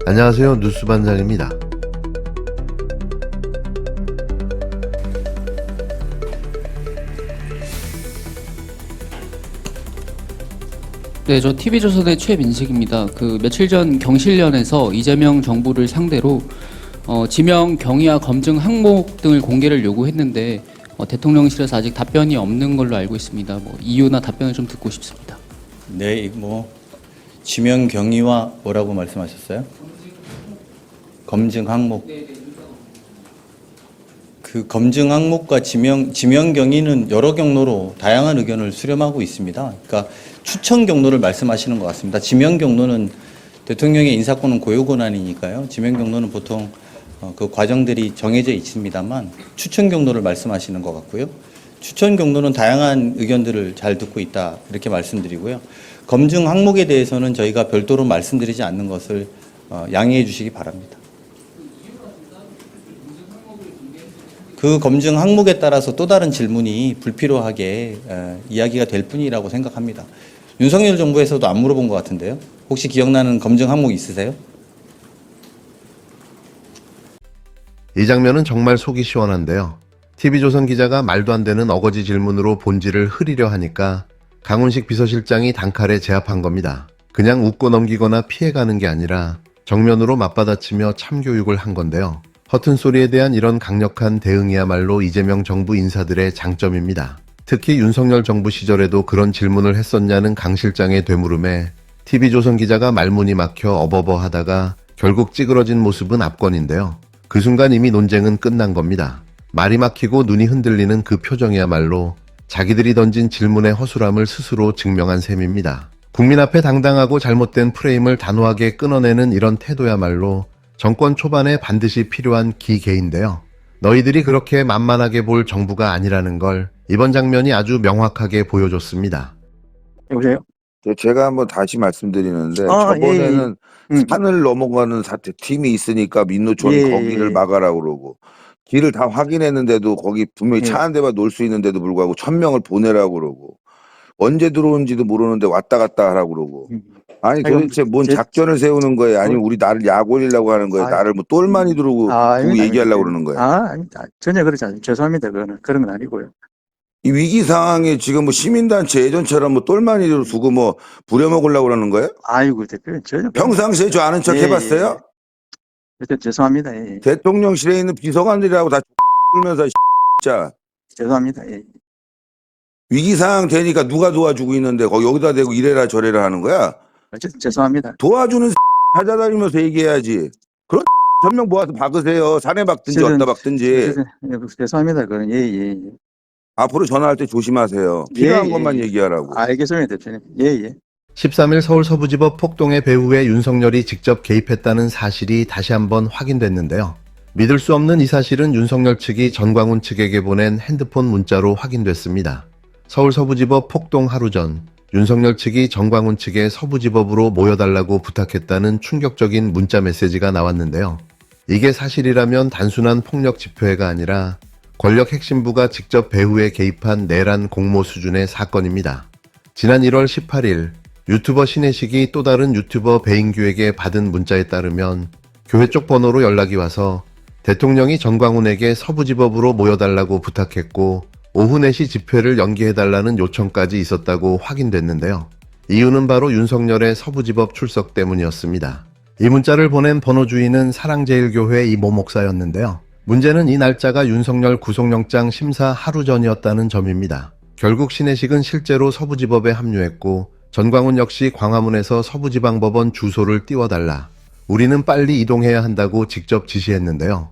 안녕하세요. 뉴스반장입니다. 네, 저 TV조선의 최민식입니다. 며칠 전 경실련에서 이재명 정부를 상대로 지명 경위와 검증 항목 등을 공개를 요구했는데 대통령실에서 아직 답변이 없는 걸로 알고 있습니다. 이유나 답변을 좀 듣고 싶습니다. 네, 지명 경위와 뭐라고 말씀하셨어요? 검증 항목. 그 검증 항목과 지명 경위는 여러 경로로 다양한 의견을 수렴하고 있습니다. 그러니까 추천 경로를 말씀하시는 것 같습니다. 지명 경로는 대통령의 인사권은 고유 권한이니까요. 지명 경로는 보통 그 과정들이 정해져 있습니다만 추천 경로를 말씀하시는 것 같고요. 추천 경로는 다양한 의견들을 잘 듣고 있다 이렇게 말씀드리고요. 검증 항목에 대해서는 저희가 별도로 말씀드리지 않는 것을 양해해 주시기 바랍니다. 그 검증 항목에 따라서 또 다른 질문이 불필요하게 이야기가 될 뿐이라고 생각합니다. 윤석열 정부에서도 안 물어본 것 같은데요. 혹시 기억나는 검증 항목 있으세요? 이 장면은 정말 속이 시원한데요. TV조선 기자가 말도 안 되는 어거지 질문으로 본질을 흐리려 하니까 강훈식 비서실장이 단칼에 제압한 겁니다. 그냥 웃고 넘기거나 피해가는 게 아니라 정면으로 맞받아치며 참교육을 한 건데요. 허튼 소리에 대한 이런 강력한 대응이야말로 이재명 정부 인사들의 장점입니다. 특히 윤석열 정부 시절에도 그런 질문을 했었냐는 강 실장의 되물음에 TV조선 기자가 말문이 막혀 어버버 하다가 결국 찌그러진 모습은 압권인데요. 그 순간 이미 논쟁은 끝난 겁니다. 말이 막히고 눈이 흔들리는 그 표정이야말로 자기들이 던진 질문의 허술함을 스스로 증명한 셈입니다. 국민 앞에 당당하고 잘못된 프레임을 단호하게 끊어내는 이런 태도야말로 정권 초반에 반드시 필요한 기계인데요. 너희들이 그렇게 만만하게 볼 정부가 아니라는 걸 이번 장면이 아주 명확하게 보여줬습니다. 여보세요? 제가 한번 다시 말씀드리는데 저번에는 산을 넘어가는 팀이 있으니까 민노총 거기를 막아라고 그러고 길을 다 확인했는데도 거기 분명히 차 한 대만 놓을 수 있는데도 불구하고 1,000명을 보내라고 그러고 언제 들어오는지도 모르는데 왔다 갔다 하라고 그러고 아니 도대체 뭔 작전을 세우는 거예요? 아니면 우리 나를 약 올리려고 하는 거예요? 나를 뭐 똘마니 두고 얘기하려고 그러는 거예요? 아닙니다. 전혀 그렇지 않습니다. 죄송합니다. 그런 건 아니고요. 이 위기 상황에 지금 뭐 시민단체 예전처럼 뭐 똘마니를 두고 뭐 부려먹으려고 그러는 거예요? 아이고, 전혀. 평상시에 저 아는 척 해봤어요? 죄송합니다. 대통령실에 있는 비서관들이라고 다 울면서 진짜 죄송합니다. 위기 상황 되니까 누가 도와주고 있는데 거기 여기다 대고 이래라 저래라 하는 거야? 죄송합니다. 도와주는 찾아다니면서 얘기해야지. 그런 1,000명 모아서 박으세요. 산에 박든지 어디다 박든지. 죄송합니다. 그건 앞으로 전화할 때 조심하세요. 필요한 것만 얘기하라고. 알겠습니다, 대표님. 13일 서울 서부지법 폭동의 배후에 윤석열이 직접 개입했다는 사실이 다시 한번 확인됐는데요. 믿을 수 없는 이 사실은 윤석열 측이 전광훈 측에게 보낸 핸드폰 문자로 확인됐습니다. 서울 서부지법 폭동 하루 전 윤석열 측이 전광훈 측에 서부지법으로 모여달라고 부탁했다는 충격적인 문자 메시지가 나왔는데요. 이게 사실이라면 단순한 폭력 집회가 아니라 권력 핵심부가 직접 배후에 개입한 내란 공모 수준의 사건입니다. 지난 1월 18일 유튜버 신혜식이 또 다른 유튜버 배인규에게 받은 문자에 따르면 교회 쪽 번호로 연락이 와서 대통령이 전광훈에게 서부지법으로 모여달라고 부탁했고 오후 4시 집회를 연기해달라는 요청까지 있었다고 확인됐는데요. 이유는 바로 윤석열의 서부지법 출석 때문이었습니다. 이 문자를 보낸 번호 주인은 사랑제일교회 이모 목사였는데요. 문제는 이 날짜가 윤석열 구속영장 심사 하루 전이었다는 점입니다. 결국 신혜식은 실제로 서부지법에 합류했고 전광훈 역시 광화문에서 서부지방법원 주소를 띄워달라. 우리는 빨리 이동해야 한다고 직접 지시했는데요.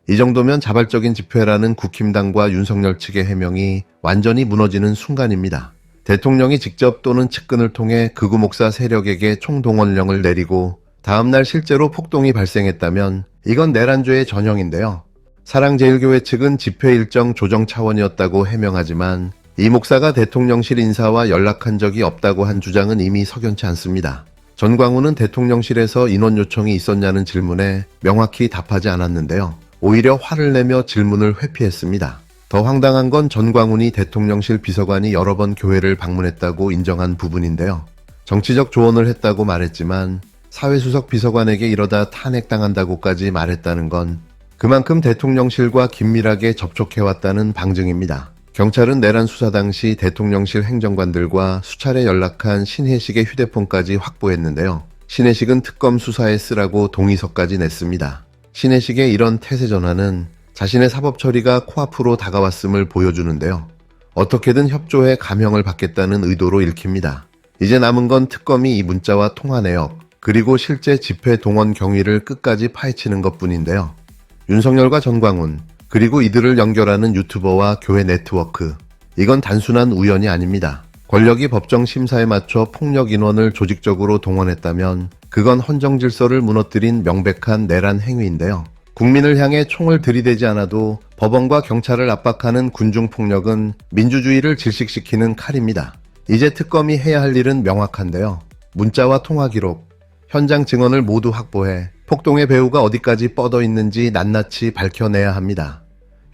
이 정도면 자발적인 집회라는 국힘당과 윤석열 측의 해명이 완전히 무너지는 순간입니다. 대통령이 직접 또는 측근을 통해 극우 목사 세력에게 총동원령을 내리고 다음날 실제로 폭동이 발생했다면 이건 내란죄의 전형인데요. 사랑제일교회 측은 집회 일정 조정 차원이었다고 해명하지만 이 목사가 대통령실 인사와 연락한 적이 없다고 한 주장은 이미 석연치 않습니다. 전광훈은 대통령실에서 인원 요청이 있었냐는 질문에 명확히 답하지 않았는데요. 오히려 화를 내며 질문을 회피했습니다. 더 황당한 건 전광훈이 대통령실 비서관이 여러 번 교회를 방문했다고 인정한 부분인데요. 정치적 조언을 했다고 말했지만 사회수석 비서관에게 이러다 탄핵당한다고까지 말했다는 건 그만큼 대통령실과 긴밀하게 접촉해왔다는 방증입니다. 경찰은 내란 수사 당시 대통령실 행정관들과 수차례 연락한 신혜식의 휴대폰까지 확보했는데요. 신혜식은 특검 수사에 쓰라고 동의서까지 냈습니다. 신혜식의 이런 태세 전환은 자신의 사법 처리가 코앞으로 다가왔음을 보여주는데요. 어떻게든 협조해 감형을 받겠다는 의도로 읽힙니다. 이제 남은 건 특검이 이 문자와 통화 내역, 그리고 실제 집회 동원 경위를 끝까지 파헤치는 것뿐인데요. 윤석열과 전광훈, 그리고 이들을 연결하는 유튜버와 교회 네트워크, 이건 단순한 우연이 아닙니다. 권력이 법정 심사에 맞춰 폭력 인원을 조직적으로 동원했다면 그건 헌정 질서를 무너뜨린 명백한 내란 행위인데요. 국민을 향해 총을 들이대지 않아도 법원과 경찰을 압박하는 군중폭력은 민주주의를 질식시키는 칼입니다. 이제 특검이 해야 할 일은 명확한데요. 문자와 통화 기록, 현장 증언을 모두 확보해 폭동의 배후가 어디까지 뻗어 있는지 낱낱이 밝혀내야 합니다.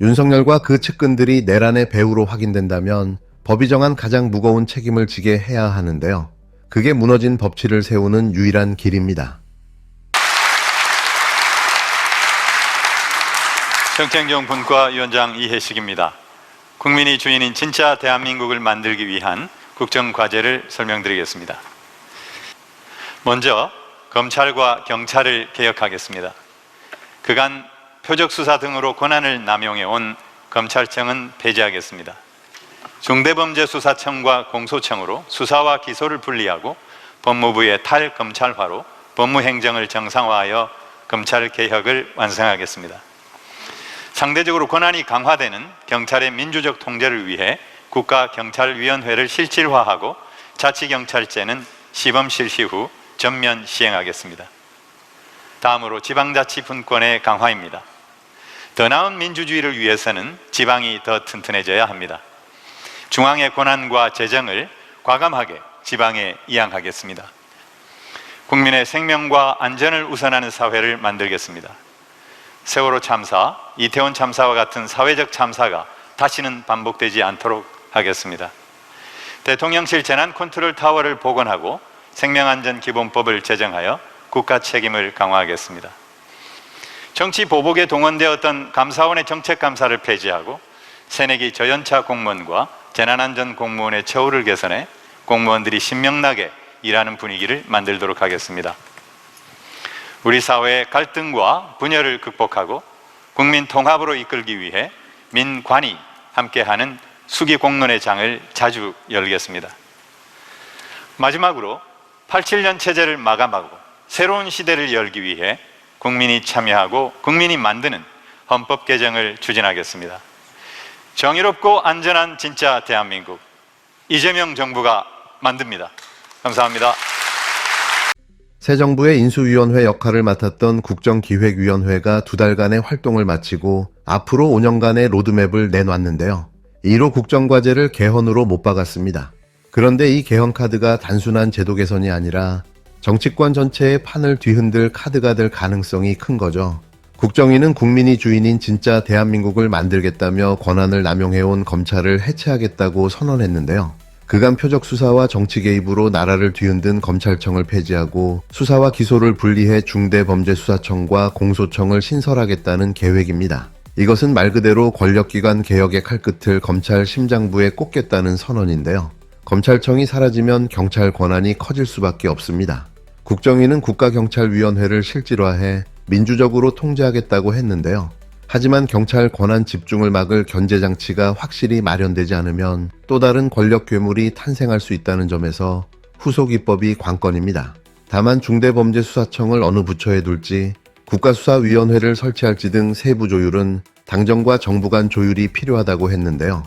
윤석열과 그 측근들이 내란의 배후로 확인된다면 법이 정한 가장 무거운 책임을 지게 해야 하는데요. 그게 무너진 법치를 세우는 유일한 길입니다. 정책용 분과위원장 이해식입니다. 국민이 주인인 진짜 대한민국을 만들기 위한 국정과제를 설명드리겠습니다. 먼저 검찰과 경찰을 개혁하겠습니다. 그간 표적수사 등으로 권한을 남용해온 검찰청은 폐지하겠습니다. 중대범죄수사청과 공소청으로 수사와 기소를 분리하고 법무부의 탈검찰화로 법무행정을 정상화하여 검찰개혁을 완성하겠습니다. 상대적으로 권한이 강화되는 경찰의 민주적 통제를 위해 국가경찰위원회를 실질화하고 자치경찰제는 시범 실시 후 전면 시행하겠습니다. 다음으로 지방자치 분권의 강화입니다. 더 나은 민주주의를 위해서는 지방이 더 튼튼해져야 합니다. 중앙의 권한과 재정을 과감하게 지방에 이양하겠습니다. 국민의 생명과 안전을 우선하는 사회를 만들겠습니다. 세월호 참사, 이태원 참사와 같은 사회적 참사가 다시는 반복되지 않도록 하겠습니다. 대통령실 재난컨트롤타워를 복원하고 생명안전기본법을 제정하여 국가 책임을 강화하겠습니다. 정치 보복에 동원되었던 감사원의 정책감사를 폐지하고 새내기 저연차 공무원과 재난안전 공무원의 처우를 개선해 공무원들이 신명나게 일하는 분위기를 만들도록 하겠습니다. 우리 사회의 갈등과 분열을 극복하고 국민 통합으로 이끌기 위해 민관이 함께하는 수기공론의 장을 자주 열겠습니다. 마지막으로 87년 체제를 마감하고 새로운 시대를 열기 위해 국민이 참여하고 국민이 만드는 헌법 개정을 추진하겠습니다. 정의롭고 안전한 진짜 대한민국, 이재명 정부가 만듭니다. 감사합니다. 새 정부의 인수위원회 역할을 맡았던 국정기획위원회가 2달간의 활동을 마치고 앞으로 5년간의 로드맵을 내놨는데요. 1호 국정과제를 개헌으로 못 박았습니다. 그런데 이 개헌 카드가 단순한 제도 개선이 아니라 정치권 전체의 판을 뒤흔들 카드가 될 가능성이 큰 거죠. 국정위는 국민이 주인인 진짜 대한민국을 만들겠다며 권한을 남용해온 검찰을 해체하겠다고 선언했는데요. 그간 표적 수사와 정치 개입으로 나라를 뒤흔든 검찰청을 폐지하고 수사와 기소를 분리해 중대범죄수사청과 공소청을 신설하겠다는 계획입니다. 이것은 말 그대로 권력기관 개혁의 칼끝을 검찰 심장부에 꽂겠다는 선언인데요. 검찰청이 사라지면 경찰 권한이 커질 수밖에 없습니다. 국정위는 국가경찰위원회를 실질화해 민주적으로 통제하겠다고 했는데요. 하지만 경찰 권한 집중을 막을 견제장치가 확실히 마련되지 않으면 또 다른 권력 괴물이 탄생할 수 있다는 점에서 후속 입법이 관건입니다. 다만 중대범죄수사청을 어느 부처에 둘지, 국가수사위원회를 설치할지 등 세부 조율은 당정과 정부 간 조율이 필요하다고 했는데요.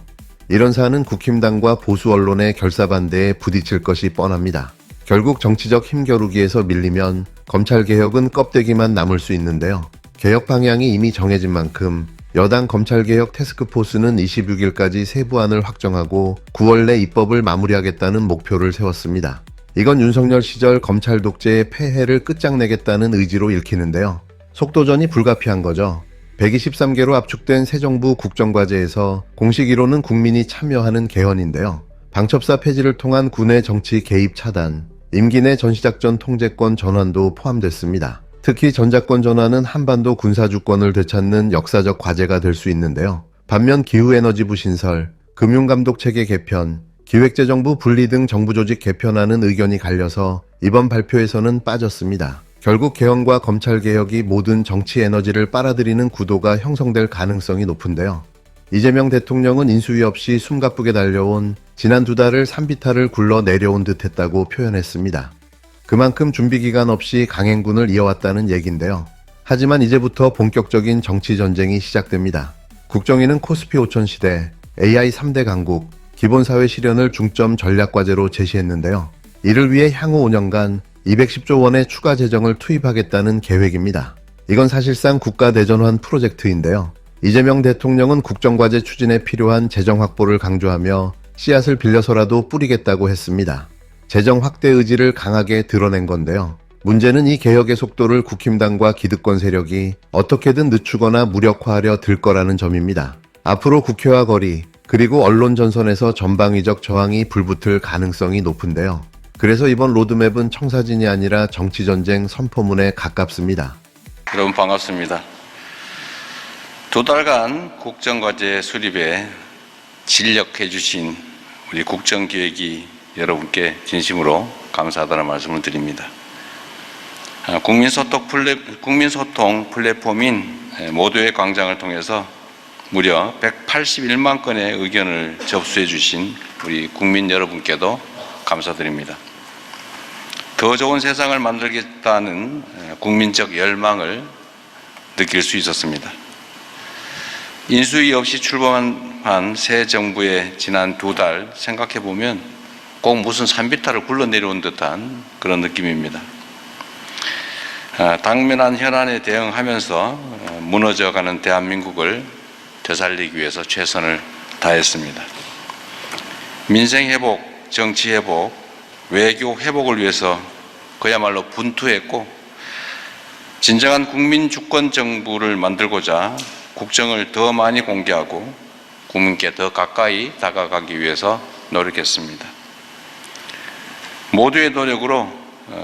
이런 사안은 국힘당과 보수 언론의 결사반대에 부딪힐 것이 뻔합니다. 결국 정치적 힘겨루기에서 밀리면 검찰개혁은 껍데기만 남을 수 있는데요. 개혁 방향이 이미 정해진 만큼 여당 검찰개혁 태스크포스는 26일까지 세부안을 확정하고 9월 내 입법을 마무리하겠다는 목표를 세웠습니다. 이건 윤석열 시절 검찰 독재의 폐해를 끝장내겠다는 의지로 읽히는데요. 속도전이 불가피한 거죠. 123개로 압축된 새 정부 국정과제에서 공식 1호는 국민이 참여하는 개헌인데요. 방첩사 폐지를 통한 군의 정치 개입 차단, 임기 내 전시작전 통제권 전환도 포함됐습니다. 특히 전작권 전환은 한반도 군사주권을 되찾는 역사적 과제가 될 수 있는데요. 반면 기후에너지부 신설, 금융감독체계 개편, 기획재정부 분리 등 정부조직 개편안은 의견이 갈려서 이번 발표에서는 빠졌습니다. 결국 개헌과 검찰개혁이 모든 정치 에너지를 빨아들이는 구도가 형성될 가능성이 높은데요. 이재명 대통령은 인수위 없이 숨가쁘게 달려온 지난 2달을 산비탈을 굴러 내려온 듯했다고 표현했습니다. 그만큼 준비기간 없이 강행군을 이어왔다는 얘긴데요. 하지만 이제부터 본격적인 정치전쟁이 시작됩니다. 국정위는 코스피 5천 시대, AI 3대 강국, 기본사회 실현을 중점 전략과제로 제시했는데요. 이를 위해 향후 5년간 210조 원의 추가 재정을 투입하겠다는 계획입니다. 이건 사실상 국가대전환 프로젝트인데요. 이재명 대통령은 국정과제 추진에 필요한 재정 확보를 강조하며 씨앗을 빌려서라도 뿌리겠다고 했습니다. 재정 확대 의지를 강하게 드러낸 건데요. 문제는 이 개혁의 속도를 국힘당과 기득권 세력이 어떻게든 늦추거나 무력화하려 들 거라는 점입니다. 앞으로 국회와 거리, 그리고 언론 전선에서 전방위적 저항이 불붙을 가능성이 높은데요. 그래서 이번 로드맵은 청사진이 아니라 정치전쟁 선포문에 가깝습니다. 여러분 반갑습니다. 2달간 국정과제 수립에 진력해 주신 우리 국정기획위 여러분께 진심으로 감사하다는 말씀을 드립니다. 국민소통 플랫폼인 모두의 광장을 통해서 무려 181만 건의 의견을 접수해 주신 우리 국민 여러분께도 감사드립니다. 더 좋은 세상을 만들겠다는 국민적 열망을 느낄 수 있었습니다. 인수위 없이 출범한 새 정부의 지난 2달 생각해 보면 꼭 무슨 산비탈을 굴러내려온 듯한 그런 느낌입니다. 당면한 현안에 대응하면서 무너져가는 대한민국을 되살리기 위해서 최선을 다했습니다. 민생 회복, 정치 회복, 외교 회복을 위해서 그야말로 분투했고 진정한 국민 주권 정부를 만들고자 국정을 더 많이 공개하고 국민께 더 가까이 다가가기 위해서 노력했습니다. 모두의 노력으로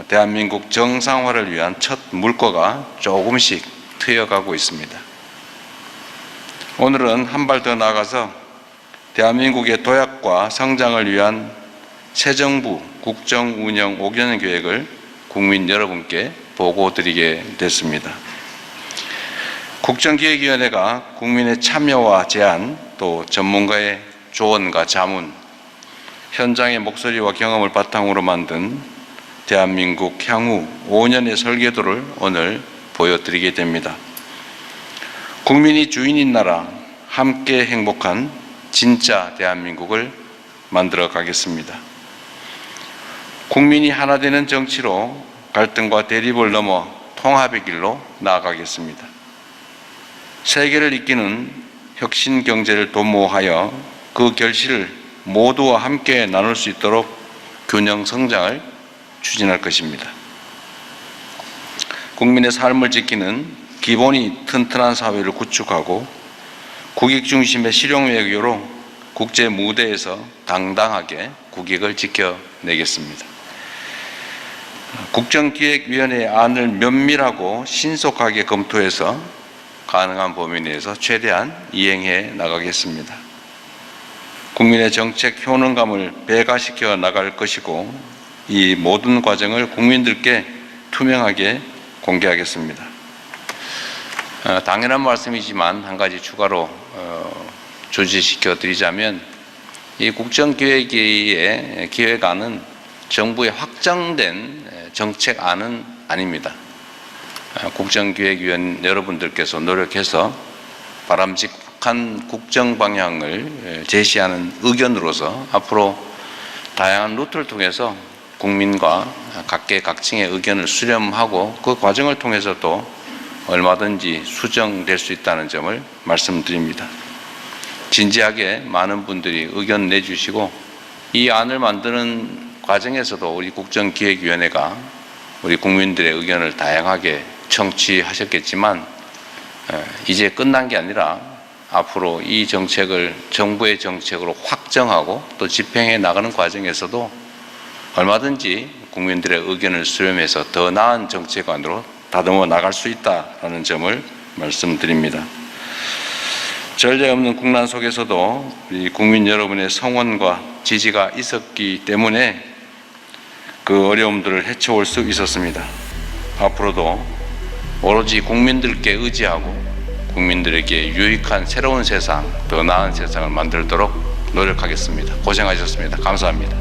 대한민국 정상화를 위한 첫 물꼬가 조금씩 트여가고 있습니다. 오늘은 한 발 더 나아가서 대한민국의 도약과 성장을 위한 새 정부 국정 운영 5개년 계획을 국민 여러분께 보고드리게 됐습니다. 국정기획위원회가 국민의 참여와 제안, 또 전문가의 조언과 자문, 현장의 목소리와 경험을 바탕으로 만든 대한민국 향후 5년의 설계도를 오늘 보여드리게 됩니다. 국민이 주인인 나라, 함께 행복한 진짜 대한민국을 만들어 가겠습니다. 국민이 하나 되는 정치로 갈등과 대립을 넘어 통합의 길로 나아가겠습니다. 세계를 이끄는 혁신 경제를 도모하여 그 결실을 모두와 함께 나눌 수 있도록 균형 성장을 추진할 것입니다. 국민의 삶을 지키는 기본이 튼튼한 사회를 구축하고 국익 중심의 실용 외교로 국제 무대에서 당당하게 국익을 지켜내겠습니다. 국정기획위원회의 안을 면밀하고 신속하게 검토해서 가능한 범위 내에서 최대한 이행해 나가겠습니다. 국민의 정책 효능감을 배가시켜 나갈 것이고 이 모든 과정을 국민들께 투명하게 공개하겠습니다. 당연한 말씀이지만 한 가지 추가로 조지시켜 드리자면 이 국정기획위의 기획안은 정부의 확정된 정책안은 아닙니다. 국정기획위원 여러분들께서 노력해서 바람직한 국정 방향을 제시하는 의견으로서 앞으로 다양한 루트를 통해서 국민과 각계각층의 의견을 수렴하고 그 과정을 통해서 또 얼마든지 수정될 수 있다는 점을 말씀드립니다. 진지하게 많은 분들이 의견 내주시고 이 안을 만드는 과정에서도 우리 국정기획위원회가 우리 국민들의 의견을 다양하게 청취하셨겠지만 이제 끝난 게 아니라 앞으로 이 정책을 정부의 정책으로 확정하고 또 집행해 나가는 과정에서도 얼마든지 국민들의 의견을 수렴해서 더 나은 정책안으로 다듬어 나갈 수 있다는 점을 말씀드립니다. 전례 없는 국난 속에서도 우리 국민 여러분의 성원과 지지가 있었기 때문에 그 어려움들을 헤쳐올 수 있었습니다. 앞으로도 오로지 국민들께 의지하고 국민들에게 유익한 새로운 세상, 더 나은 세상을 만들도록 노력하겠습니다. 고생하셨습니다. 감사합니다.